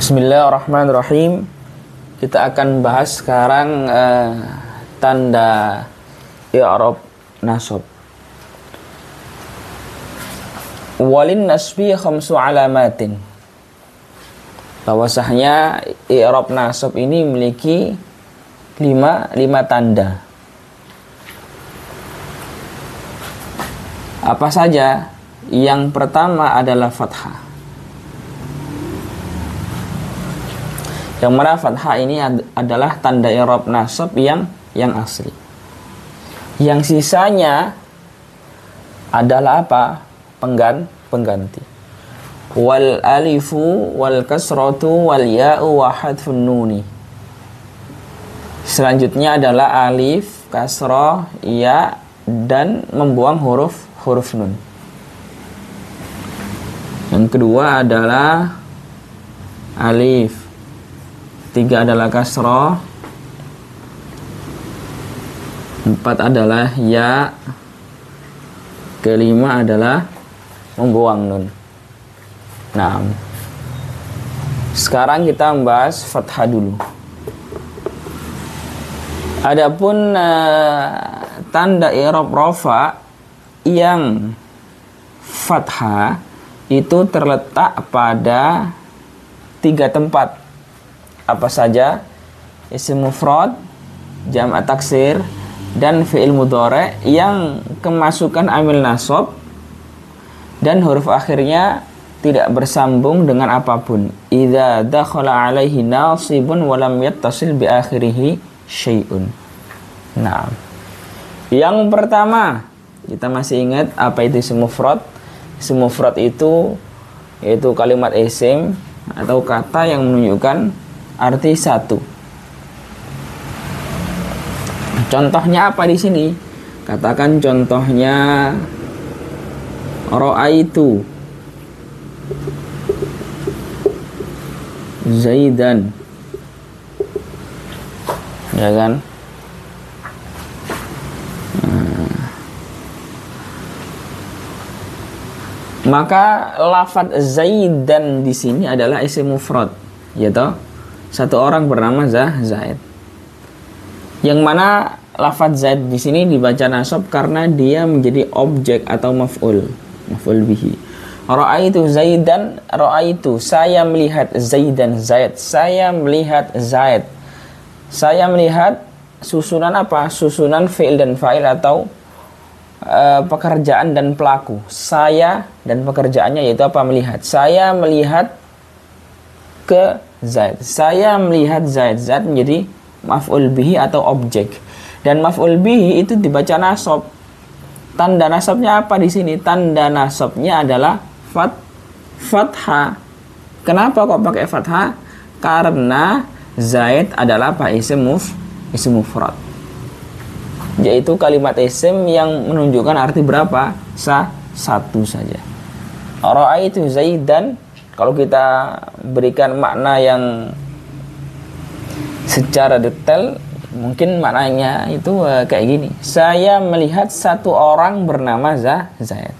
Bismillahirrahmanirrahim. Kita akan bahas sekarang tanda i'rab nasab. Walin nasbi khamsu alamatin. Bahwasanya i'rab nasab ini memiliki lima tanda. Apa saja? Yang pertama adalah fathah. Yang mana fathah ini adalah tanda i'rab nasab yang asli. Yang sisanya adalah apa? Pengganti. Wal alifu wal kasratu wal ya'u wa hadfun nuni. Selanjutnya adalah alif, kasrah, ya, dan membuang huruf nun. Yang kedua adalah alif. 3 adalah kasroh, 4 adalah ya, kelima adalah membuang nun. Nah, sekarang kita membahas fathah dulu. Adapun tanda i'rab rafa yang fathah itu terletak pada 3 tempat. Apa saja? Isim mufrad, jamak taksir, dan fi'il mudhari yang kemasukan amil nasab dan huruf akhirnya tidak bersambung dengan apapun. Idza dakhala alaihi nasibun wa lam yattasil bi akhirih syai'un. Nah, yang pertama, kita masih ingat apa itu isim mufrad? Isim mufrad itu yaitu kalimat isim atau kata yang menunjukkan arti satu. Contohnya apa di sini? Katakan contohnya ra'aitu Zaidan. Ya kan? Maka lafadz Zaidan di sini adalah isim mufrad, yaitu satu orang bernama Zaid. Yang mana lafadz Zaid di sini dibaca nasab karena dia menjadi objek atau maf'ul bihi. Ra'aitu Zaidan, ra'aitu, saya melihat Zaidan, Zaid. Saya melihat Zaid. Saya melihat susunan apa? Susunan fi'il dan fa'il atau pekerjaan dan pelaku. Saya dan pekerjaannya yaitu apa? Melihat. Saya melihat ke Zaid. Saya melihat Zaid. Zaid menjadi maf'ul bihi atau objek. Dan maf'ul bihi itu dibaca nasab. Tanda nasabnya apa di sini? Tanda nasabnya adalah fathah. Kenapa kok pakai fathah? Karena Zaid adalah apa? Isim mufrad. Yaitu kalimat isim yang menunjukkan arti berapa? Satu saja. Ra'aitu Zaidan. Kalau kita berikan makna yang secara detail, mungkin maknanya itu kayak gini. Saya melihat satu orang bernama Zaid.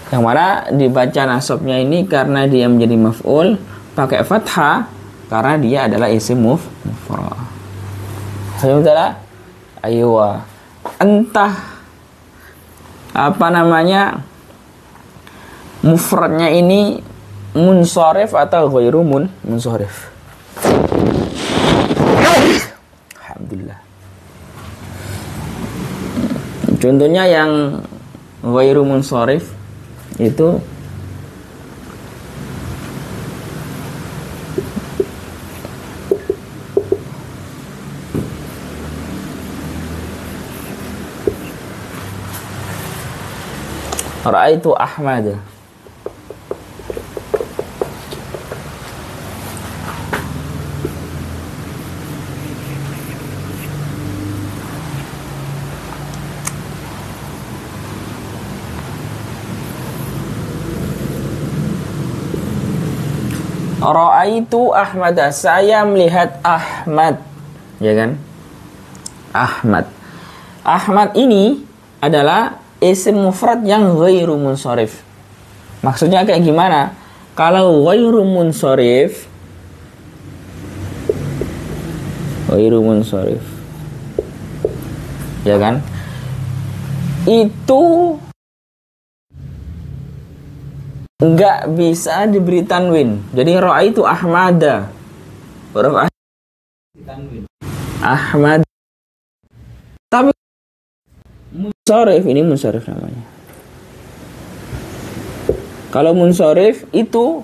Yang mana dibaca nasabnya ini karena dia menjadi maf'ul, pakai fathah karena dia adalah isim mufrad. Aywa. Entah apa namanya, mufradnya ini munsharif atau ghairu munsharif. Alhamdulillah. Contohnya yang ghairu munsharif itu Ra'aitu Ahmad. Ra'aitu Ahmad. Saya melihat Ahmad. Ya kan? Ahmad ini adalah isim mufrad yang ghairu munsharif. Maksudnya kayak gimana? Kalau ghairu munsharif, ya kan? Itu nggak bisa diberi tanwin. Jadi ra'aitu Ahmada. Huruf Ahmad. Tapi munsharif, ini munsharif namanya. Kalau munsharif itu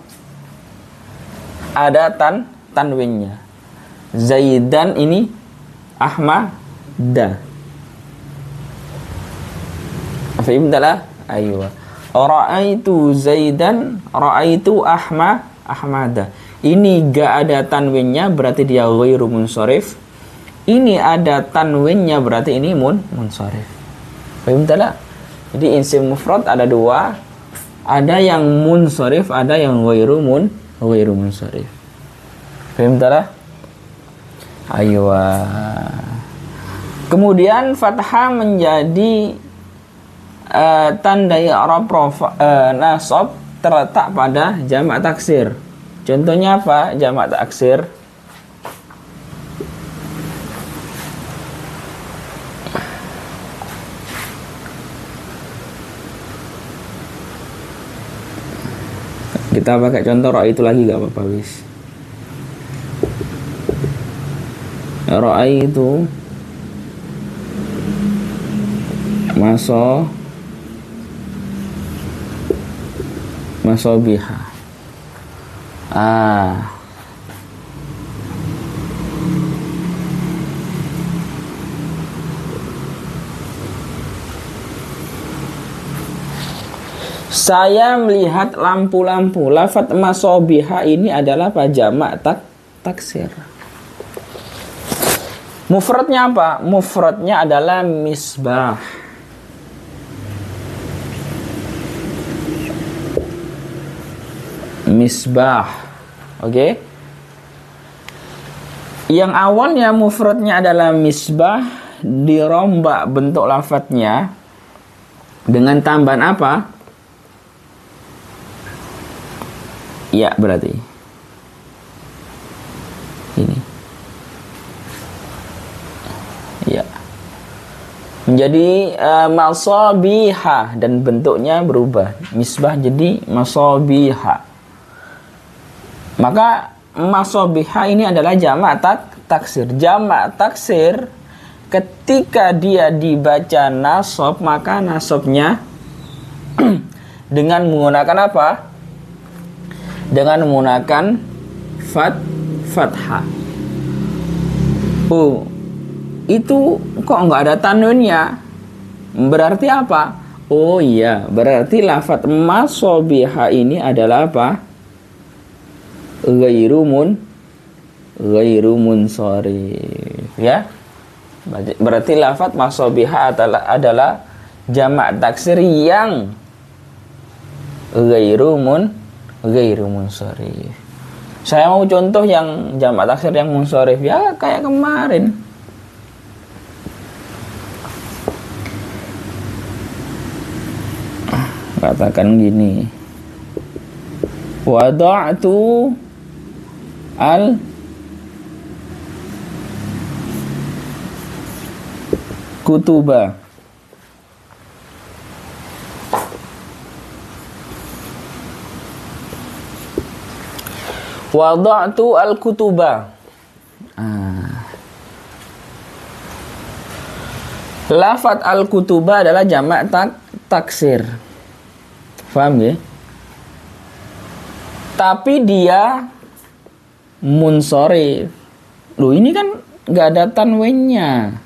ada tanwinnya. Zaidan ini Ahmada. Fahimtalah? Aywa. Ra'aitu Zaidan, ra'aitu Ahmada. Ini gak ada tanwinnya, berarti dia ghairu munsharif. Ini ada tanwinnya, berarti ini munsharif. Fahimtalah? Jadi isim mufrad ada dua, ada yang munsharif, ada yang ghairu munsharif. Fahimtalah? Aywa. Kemudian fathah menjadi tanda i'rab nasab terletak pada jamak taksir. Contohnya apa jamak taksir? Kita pakai contoh itu lagi gak apa-apa wis. Itu masobiha. Saya melihat lampu-lampu. Lafaz masobiha ini adalah jamak taksir. Mufradnya apa? Mufradnya adalah misbah. Misbah. Oke. Yang awalnya mufradnya adalah misbah, dirombak bentuk lafadznya dengan tambahan apa? Ya, berarti ini. Ya. Menjadi masabiha dan bentuknya berubah. Misbah jadi masabiha. Maka masabiha ini adalah jamak taksir. Jamak taksir ketika dia dibaca nasab, maka nasabnya dengan menggunakan apa? Dengan menggunakan fathah. Oh, itu kok nggak ada tanwinnya? Berarti apa? Oh iya, berarti lafaz masabiha ini adalah apa? Ghairu munsharif. Ya. Berarti lafaz masabiha adalah jamak taksir yang ghairu munsharif. Saya mau contoh yang jamak taksir yang munsharif, ya kayak kemarin. Katakan gini. Wada'tu al-kutuba. Wada'tu al-kutuba. Lafaz al-kutuba adalah jamak taksir. Paham ya? Tapi dia munsharif. Loh, ini kan nggak ada tanwinnya.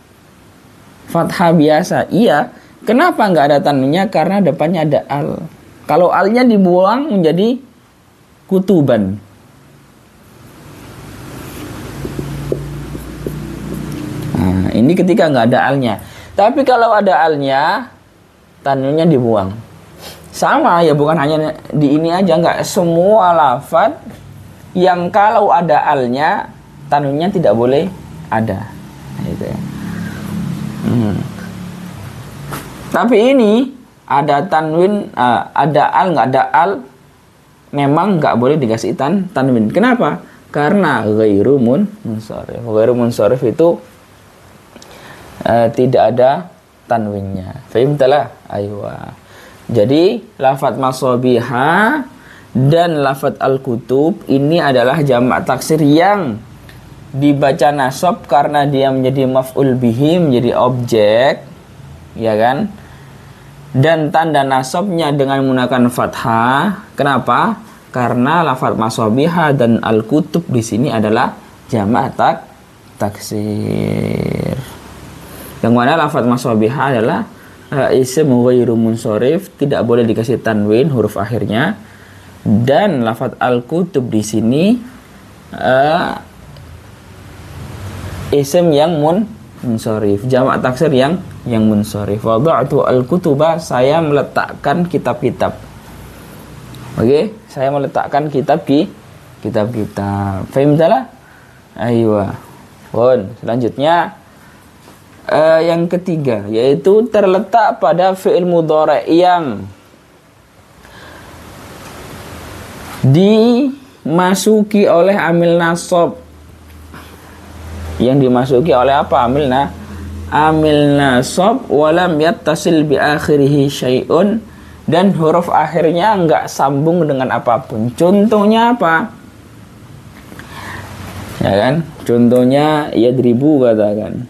Fathah biasa. Iya. Kenapa nggak ada tanwinnya? Karena depannya ada al. Kalau alnya dibuang menjadi kutuban. Nah, ini ketika nggak ada alnya. Tapi kalau ada alnya, tanwinnya dibuang. Sama ya, bukan hanya di ini aja, nggak semua lafaz yang kalau ada alnya tanwinnya tidak boleh ada. Gitu ya. Tapi ini ada tanwin, ada al, nggak ada al, memang nggak boleh dikasih tanwin. Kenapa? Karena ghairu munsharif. Ghairu munsharif itu tidak ada tanwinnya. Fahimtalah? Aywa. Jadi lafadz masabiha dan lafadz al-kutub ini adalah jamak taksir yang dibaca nasab karena dia menjadi maf'ul bihi, menjadi objek, ya kan? Dan tanda nasabnya dengan menggunakan fathah. Kenapa? Karena lafadz masabiha dan al-kutub di sini adalah jamak taksir. Yang mana lafadz masabiha adalah ism ghairu munsharif, tidak boleh dikasih tanwin huruf akhirnya. Dan lafadz al-kutub di sini ism yang munsharif, jamak taksir yang munsharif. Wada'tu al-kutuba, saya meletakkan kitab-kitab. Oke, saya meletakkan kitab-kitab. Fahimtalah? Aywa. Selanjutnya yang ketiga, yaitu terletak pada fi'il mudhari' yang dimasuki oleh amil nasab. Yang dimasuki oleh apa? Amil nasab walam yattasil bi akhirih syai'un, dan huruf akhirnya enggak sambung dengan apapun. Contohnya apa? Ya kan? Contohnya yadribu, katakan.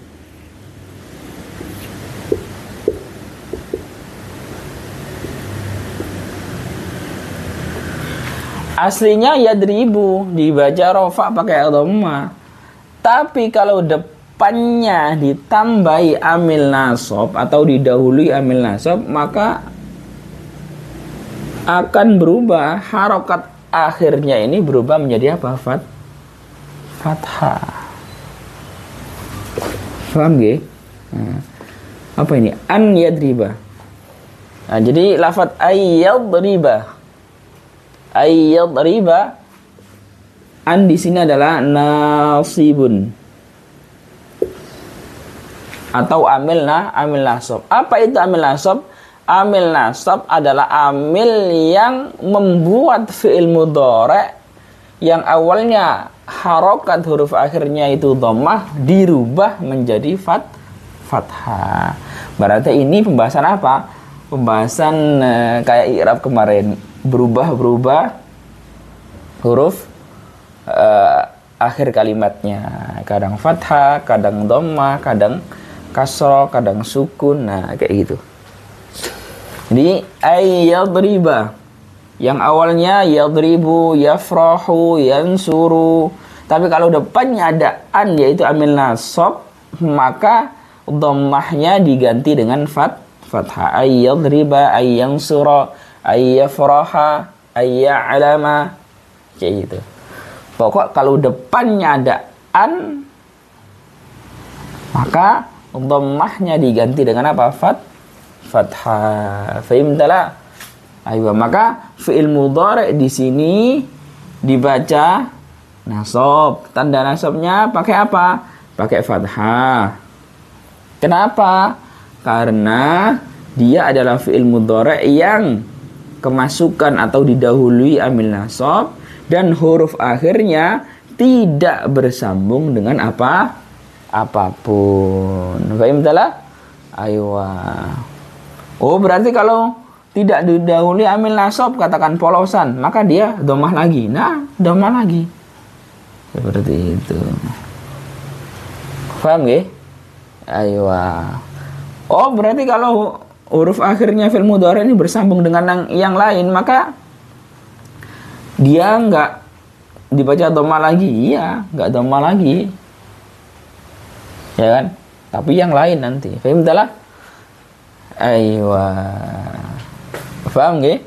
Aslinya yadribu, dibaca rofa pakai dhamma. Tapi kalau depannya ditambahi amil nasab atau didahului amil nasab, maka akan berubah, harokat akhirnya ini berubah menjadi apa? Fathah. Paham gak? Apa ini? An yadriba. Nah, jadi lafadz ayyadriba. Ayyadriba, an di sini adalah nasibun atau amil nasab. Apa itu amil nasab? Amil nasab adalah amil yang membuat fi'il mudhari' yang awalnya harokat huruf akhirnya itu dhammah dirubah menjadi fathah. Berarti ini pembahasan apa? Pembahasan kayak i'rab kemarin, berubah huruf akhir kalimatnya, kadang fathah, kadang dhammah, kadang kasrah, kadang sukun. Nah, kayak gitu. Jadi ayyadriba yang awalnya yadribu, yafrahu, yansuru, tapi kalau depannya ada an yaitu amil nasab, maka dhammahnya diganti dengan fathah. Ayyadriba, ayyansura, ayyafraha, ayya'lama, kayak gitu. Pokok kalau depannya ada an, maka dhammahnya diganti dengan apa? Fathah. Fahimtalah? Ayo, maka fi'il mudhari' di sini dibaca nasab. Tanda nasabnya pakai apa? Pakai fathah. Kenapa? Karena dia adalah fi'il mudhari' yang kemasukan atau didahului amil nasab dan huruf akhirnya tidak bersambung dengan apapun. Fahimtalah? Ayo. Oh, berarti kalau tidak didahului amil nasab, katakan polosan, maka dia dhammah lagi. Nah, dhammah lagi. Seperti itu. Paham nggih? Ayo. Oh, berarti kalau huruf akhirnya fi'il mudhari' ini bersambung dengan yang lain, maka dia enggak dibaca dhammah lagi. Iya, enggak dhammah lagi. Ya kan? Tapi yang lain nanti. Fahimtalah? Aywa. Paham nggih?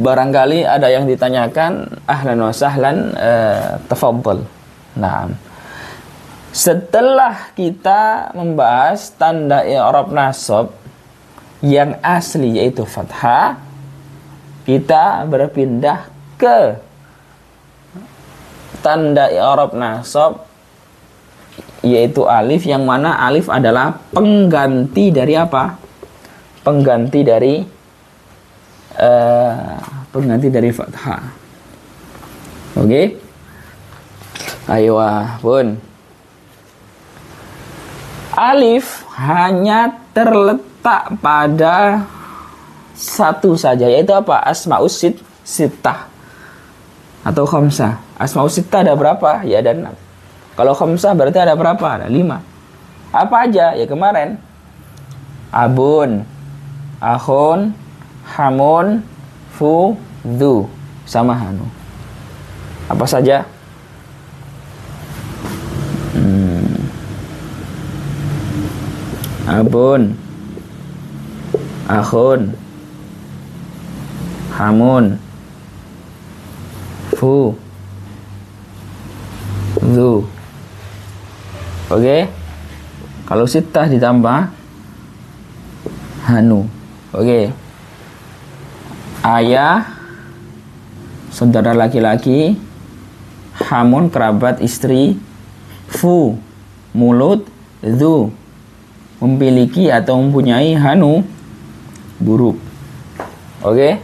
Barangkali ada yang ditanyakan, ahlan wa sahlan, tafadhal. Nah, setelah kita membahas tanda i'rab nasab yang asli yaitu fathah, kita berpindah ke tanda i'rab nasab yaitu alif, yang mana alif adalah pengganti dari apa? Pengganti dari pengganti dari fathah. Oke? Ayo pun. Alif hanya terletak pada satu saja, yaitu apa? Asma'us sittah atau khamsah. Asma'us sittah ada berapa? Ya ada 6. Kalau khamsah berarti ada berapa? Ada 5. Apa aja? Ya kemarin. Abun, akhun, hamun, fu, dhu, sama hanu. Apa saja? Abun, akhun, hamun, fu, dhu. Oke? Kalau sittah ditambah hanu. Oke. Ayah, saudara laki-laki, hamun, kerabat istri, fu, mulut, dhu, memiliki atau mempunyai, hanu, buruk. Oke?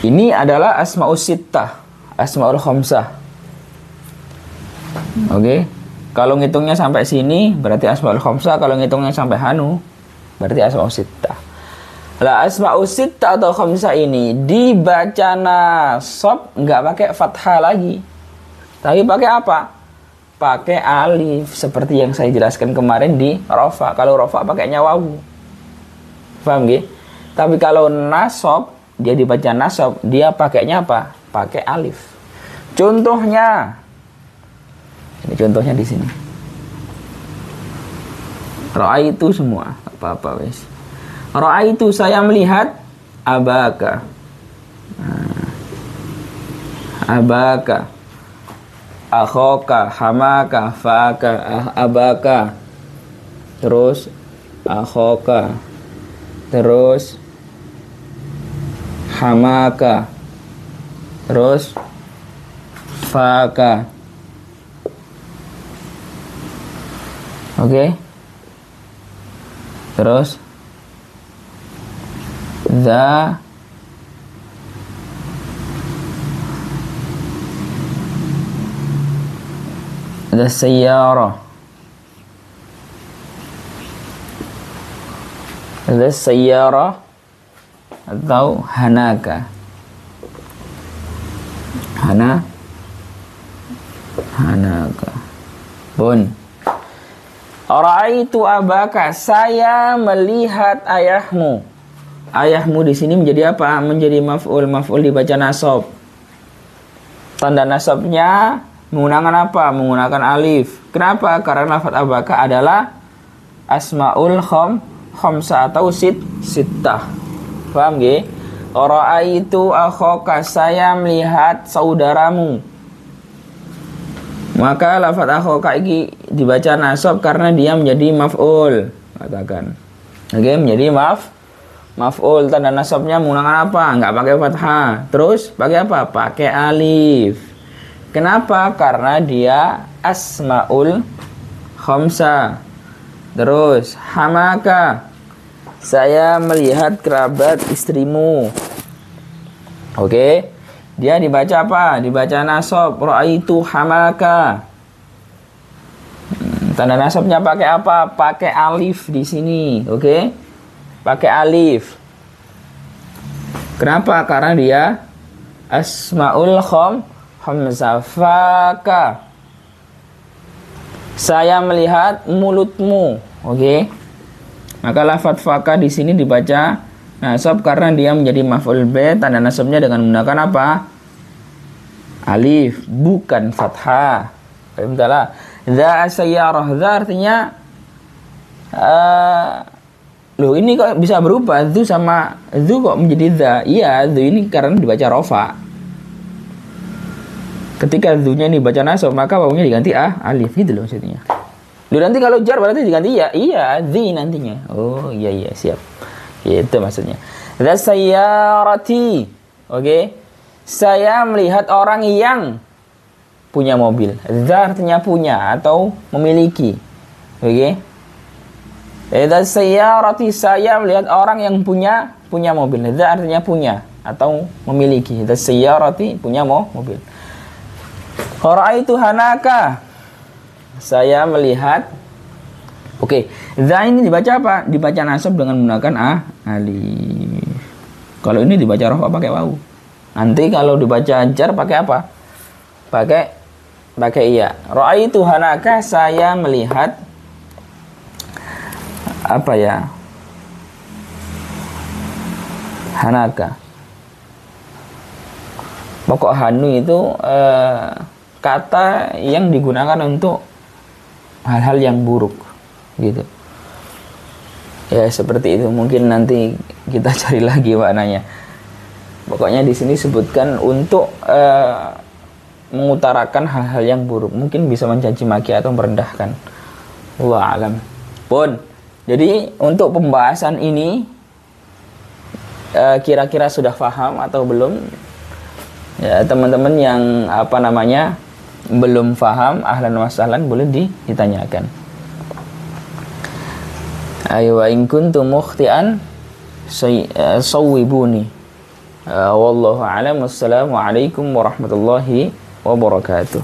Ini adalah asma'us sittah, asma'ul khamsah. Oke? Kalau ngitungnya sampai sini berarti asma'ul khamsah, kalau ngitungnya sampai hanu berarti asma'us sittah. Lah asma'us sittah atau khamsah ini dibaca nasab nggak pakai fathah lagi. Tapi pakai apa? Pakai alif seperti yang saya jelaskan kemarin di rofa. Kalau rofa pakainya wawu. Paham nggih? Tapi kalau nasab, dia dibaca nasab, dia pakainya apa? Pakai alif. Contohnya, ini contohnya di sini. Ra'aitu semua, apa-apa wes. Ra'aitu, saya melihat abaka. Abaka, akhoka, hamaka, faka, abaka, terus akhoka, terus hamaka, terus faka. Oke? Terus za, sayyarah, sayyarah atau hanaka, hanaka. Bun. Ra'aitu abaka, saya melihat ayahmu. Ayahmu di sini menjadi apa? Menjadi maf'ul. Maf'ul dibaca nasab. Tanda nasabnya menggunakan apa? Menggunakan alif. Kenapa? Karena lafaz abaka adalah asmaul khamsah atau sittah. Paham nggih? Ra'aitu akhaka, saya melihat saudaramu. Maka lafaz akhaka ini dibaca nasab karena dia menjadi maf'ul. Katakan. Oke, menjadi maf'ul. Tanda nasabnya menggunakan apa? Enggak pakai fathah. Terus pakai apa? Pakai alif. Kenapa? Karena dia asmaul khamsah. Terus hamaka, saya melihat kerabat istrimu. Oke. Dia dibaca apa? Dibaca nasab. Ra'aitu hamaka. Tanda nasabnya pakai apa? Pakai alif di sini. Oke? Pakai alif. Kenapa? Karena dia asmaul khamsah. Faka, saya melihat mulutmu. Oke? Maka lafaz faka di sini dibaca nasab karena dia menjadi maf'ul bih. Tanda nasabnya dengan menggunakan apa? Alif, bukan fathah. Paham? Za sayyarah. Za artinya loh, ini kok bisa berubah? Zu sama zu kok menjadi za? Iya, zu ini karena dibaca rofa. Ketika zunya dibaca nasab, maka wawunya diganti alif, gitu loh maksudnya. Loh, nanti kalau jar berarti diganti ya? Iya, zi nantinya. Oh, iya, siap. Itu maksudnya. Za sayyarati. Oke. Saya melihat orang yang punya mobil. Za artinya punya atau memiliki. Oke. Za sayyarati, saya melihat orang yang punya punya mobil. Hadza artinya punya atau memiliki. Hadza sayyarati punya mobil. Ra'aitu hanaka. Saya melihat. Oke, dza ini dibaca apa? Dibaca nasab dengan menggunakan alif. Kalau ini dibaca rafa pakai wawu. Nanti kalau dibaca jar pakai apa? Pakai iya. Ra'aitu hanaka, saya melihat apa ya? Hanaka. Pokok hanu itu kata yang digunakan untuk hal-hal yang buruk gitu. Ya seperti itu, mungkin nanti kita cari lagi maknanya. Pokoknya di sini sebutkan untuk mengutarakan hal-hal yang buruk, mungkin bisa mencaci maki atau merendahkan. Wallahu alam. Pun. Jadi untuk pembahasan ini kira-kira sudah paham atau belum? Ya, teman-teman yang belum paham, ahlan wa sahlan, boleh ditanyakan. Ayo wa in kuntum mukhtian sawwibuni. Wallahu a'lam. Wassalamu alaikum warahmatullahi wabarakatuh.